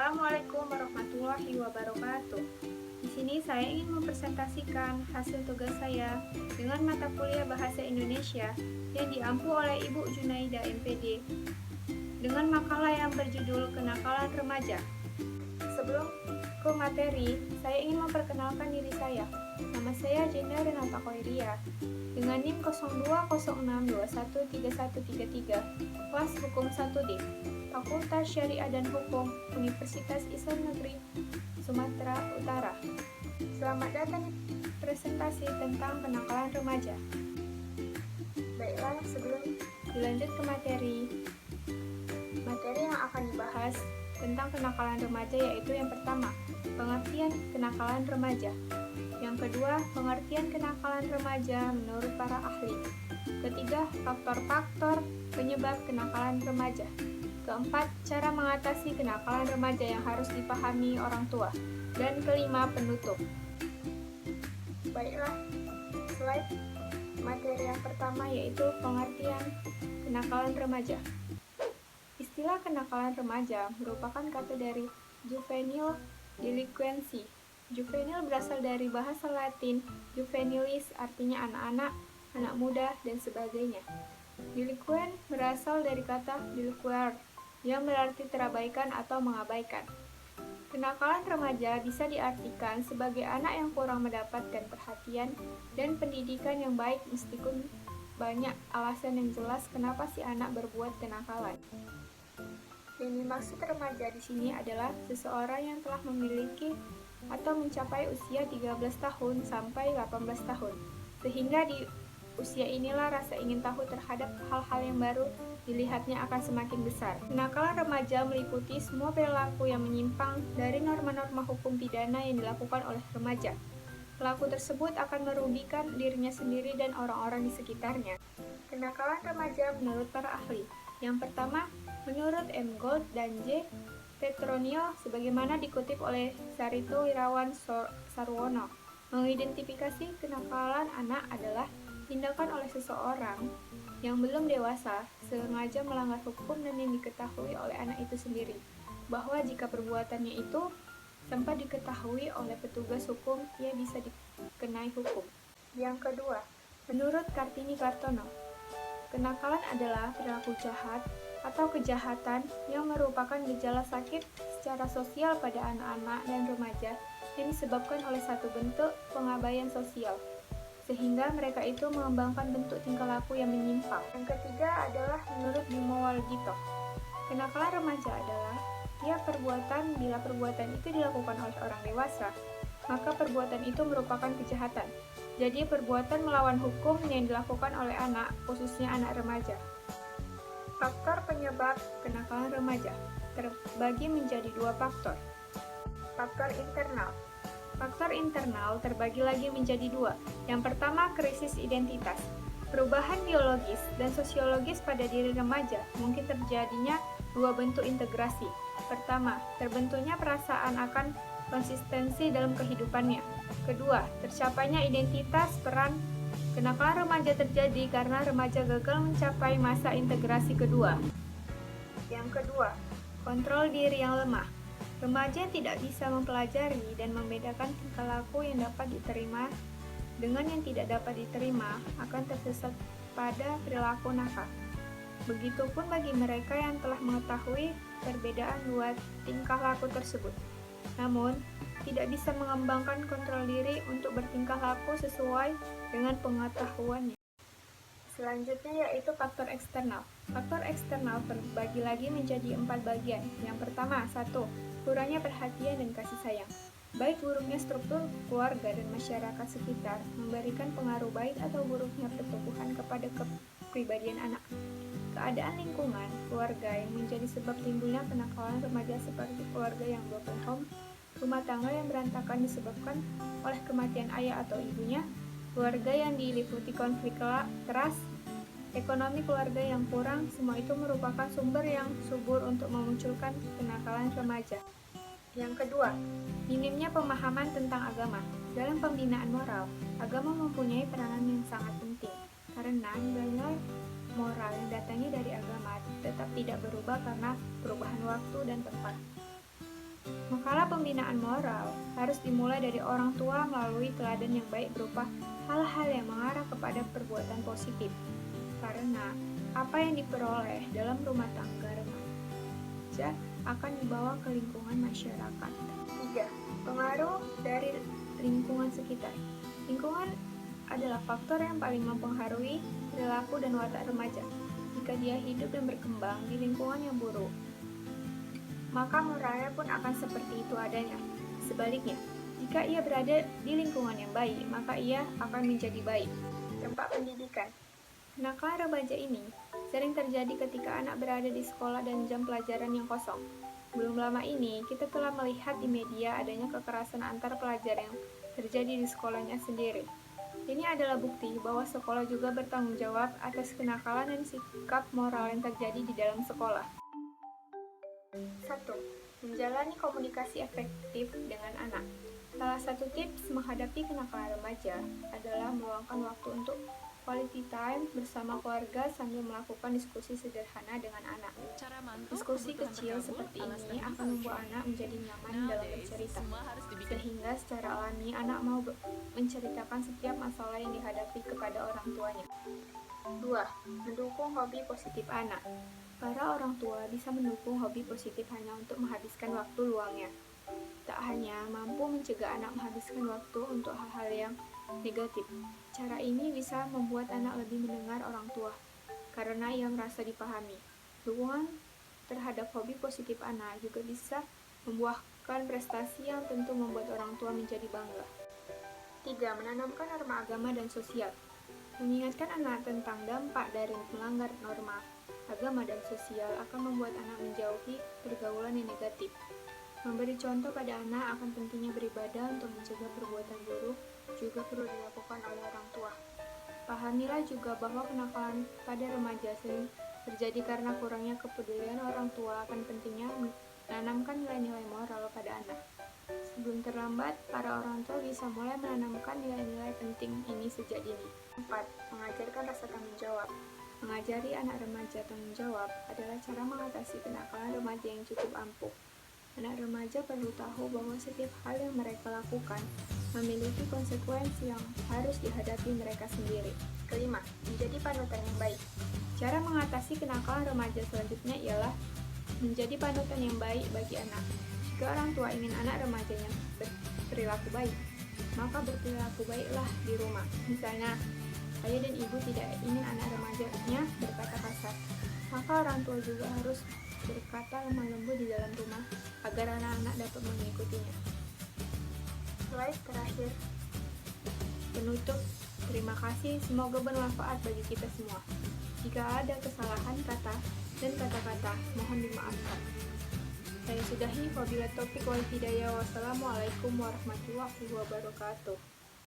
Assalamualaikum warahmatullahi wabarakatuh. Di sini saya ingin mempresentasikan hasil tugas saya dengan mata kuliah Bahasa Indonesia yang diampu oleh Ibu Junaida MPD dengan makalah yang berjudul Kenakalan Remaja. Sebelum ke materi, saya ingin memperkenalkan diri saya. Nama saya Jenda Renata Koiria dengan NIM 0206213133, kelas hukum 1D, Fakultas Syariah dan Hukum, Universitas Islam Negeri Sumatera Utara. Selamat datang di presentasi tentang kenakalan remaja. Baiklah, sebelum dilanjut ke materi yang akan dibahas tentang kenakalan remaja yaitu yang pertama, pengertian kenakalan remaja. Yang kedua, pengertian kenakalan remaja menurut para ahli. Ketiga, faktor-faktor penyebab kenakalan remaja. Keempat, cara mengatasi kenakalan remaja yang harus dipahami orang tua. Dan kelima, penutup. Baiklah, slide materi yang pertama yaitu pengertian kenakalan remaja. Istilah kenakalan remaja merupakan kata dari juvenile delinquency. Juvenile berasal dari bahasa Latin juvenilis, artinya anak-anak, anak muda, dan sebagainya. Delinquent berasal dari kata deliquere, yang berarti terabaikan atau mengabaikan. Kenakalan remaja bisa diartikan sebagai anak yang kurang mendapatkan perhatian dan pendidikan yang baik meskipun banyak alasan yang jelas kenapa si anak berbuat kenakalan. Yang dimaksud remaja di sini adalah seseorang yang telah memiliki atau mencapai usia 13 tahun sampai 18 tahun. Sehingga di usia inilah rasa ingin tahu terhadap hal-hal yang baru dilihatnya akan semakin besar. Kenakalan remaja meliputi semua perilaku yang menyimpang dari norma-norma hukum pidana yang dilakukan oleh remaja. Pelaku tersebut akan merugikan dirinya sendiri dan orang-orang di sekitarnya. Kenakalan remaja menurut para ahli. Yang pertama, menurut M. Gold dan J. Petronio, sebagaimana dikutip oleh Sarito Wirawan Sarwono, mengidentifikasi kenakalan anak adalah tindakan oleh seseorang yang belum dewasa sengaja melanggar hukum dan yang diketahui oleh anak itu sendiri, bahwa jika perbuatannya itu sempat diketahui oleh petugas hukum, ia bisa dikenai hukum. Yang kedua, menurut Kartini Kartono, kenakalan adalah perilaku jahat atau kejahatan yang merupakan gejala sakit secara sosial pada anak-anak dan remaja yang disebabkan oleh satu bentuk pengabaian sosial, sehingga mereka itu mengembangkan bentuk tingkah laku yang menyimpang. Yang ketiga adalah menurut Bimo Walgito, kenakalan remaja adalah perbuatan bila perbuatan itu dilakukan oleh orang dewasa, maka perbuatan itu merupakan kejahatan. Jadi perbuatan melawan hukum yang dilakukan oleh anak, khususnya anak remaja. Faktor penyebab kenakalan remaja terbagi menjadi dua faktor. Faktor internal. Faktor internal terbagi lagi menjadi dua. Yang pertama, krisis identitas. Perubahan biologis dan sosiologis pada diri remaja mungkin terjadinya dua bentuk integrasi. Pertama, terbentuknya perasaan akan konsistensi dalam kehidupannya. Kedua, tercapainya identitas peran. Kenakalan remaja terjadi karena remaja gagal mencapai masa integrasi kedua. Yang kedua, kontrol diri yang lemah. Remaja tidak bisa mempelajari dan membedakan tingkah laku yang dapat diterima dengan yang tidak dapat diterima, akan tersesat pada perilaku nakal. Begitupun bagi mereka yang telah mengetahui perbedaan dua tingkah laku tersebut, namun tidak bisa mengembangkan kontrol diri untuk bertingkah laku sesuai dengan pengetahuannya. Selanjutnya yaitu faktor eksternal. Faktor eksternal terbagi lagi menjadi 4 bagian. Yang pertama, 1. Kurangnya perhatian dan kasih sayang. Baik buruknya struktur keluarga dan masyarakat sekitar memberikan pengaruh baik atau buruknya pertumbuhan kepada kepribadian anak. Keadaan lingkungan keluarga yang menjadi sebab timbulnya kenakalan remaja seperti keluarga yang broken home, rumah tangga yang berantakan disebabkan oleh kematian ayah atau ibunya, keluarga yang diliputi konflik keras, ekonomi keluarga yang kurang, semua itu merupakan sumber yang subur untuk memunculkan kenakalan remaja. Yang kedua, minimnya pemahaman tentang agama. Dalam pembinaan moral, agama mempunyai peranan yang sangat penting, karena nilai moral yang datangnya dari agama tetap tidak berubah karena perubahan waktu dan tempat. Makalah pembinaan moral harus dimulai dari orang tua melalui teladan yang baik berupa hal-hal yang mengarah kepada perbuatan positif. Karena apa yang diperoleh dalam rumah tangga remaja akan dibawa ke lingkungan masyarakat. 3. Pengaruh dari lingkungan sekitar. Lingkungan adalah faktor yang paling mempengaruhi perilaku dan watak remaja. Jika dia hidup dan berkembang di lingkungan yang buruk, maka moralnya pun akan seperti itu adanya. Sebaliknya, jika ia berada di lingkungan yang baik, maka ia akan menjadi baik. Tempat pendidikan. Kenakalan remaja ini sering terjadi ketika anak berada di sekolah dan jam pelajaran yang kosong. Belum lama ini, kita telah melihat di media adanya kekerasan antar pelajar yang terjadi di sekolahnya sendiri. Ini adalah bukti bahwa sekolah juga bertanggung jawab atas kenakalan dan sikap moral yang terjadi di dalam sekolah. 1. Menjalani komunikasi efektif dengan anak. Salah satu tips menghadapi kenakalan remaja adalah meluangkan waktu untuk quality time bersama keluarga sambil melakukan diskusi sederhana dengan anak. Diskusi kecil seperti ini akan membuat anak menjadi nyaman dalam bercerita, sehingga secara alami anak mau menceritakan setiap masalah yang dihadapi kepada orang tuanya. 2. Mendukung hobi positif anak. Para orang tua bisa mendukung hobi positif hanya untuk menghabiskan waktu luangnya. Tak hanya mampu mencegah anak menghabiskan waktu untuk hal-hal yang negatif. Cara ini bisa membuat anak lebih mendengar orang tua, karena ia merasa dipahami. Dukungan terhadap hobi positif anak juga bisa membuahkan prestasi yang tentu membuat orang tua menjadi bangga. 3. Menanamkan norma agama dan sosial. Mengingatkan anak tentang dampak dari melanggar norma agama dan sosial akan membuat anak menjauhi pergaulan yang negatif. Memberi contoh pada anak akan pentingnya beribadah untuk mencegah perbuatan buruk juga perlu dilakukan oleh orang tua. Pahamilah juga bahwa kenakalan pada remaja sering terjadi karena kurangnya kepedulian orang tua akan pentingnya menanamkan nilai-nilai moral pada anak. Sebelum terlambat, para orang tua bisa mulai menanamkan nilai-nilai penting ini sejak dini. 4. Mengajarkan rasa tanggung jawab. Mengajari anak remaja tanggung jawab adalah cara mengatasi kenakalan remaja yang cukup ampuh. Anak remaja perlu tahu bahwa setiap hal yang mereka lakukan memiliki konsekuensi yang harus dihadapi mereka sendiri. 5. Menjadi panutan yang baik. Cara mengatasi kenakalan remaja selanjutnya ialah menjadi panutan yang baik bagi anak. Jika orang tua ingin anak remajanya berperilaku baik, maka berperilaku baiklah di rumah. Misalnya, ayah dan ibu tidak ingin anak remajanya berkata kasar, maka orang tua juga harus berkata lemah lembut di dalam rumah agar anak-anak dapat mengikutinya. Slide terakhir penutup. Terima kasih, semoga bermanfaat bagi kita semua. Jika ada kesalahan kata dan kata-kata, mohon dimaafkan. Saya sudahi, wabillahi taufiq wal hidayah. Wassalamualaikum warahmatullahi wabarakatuh.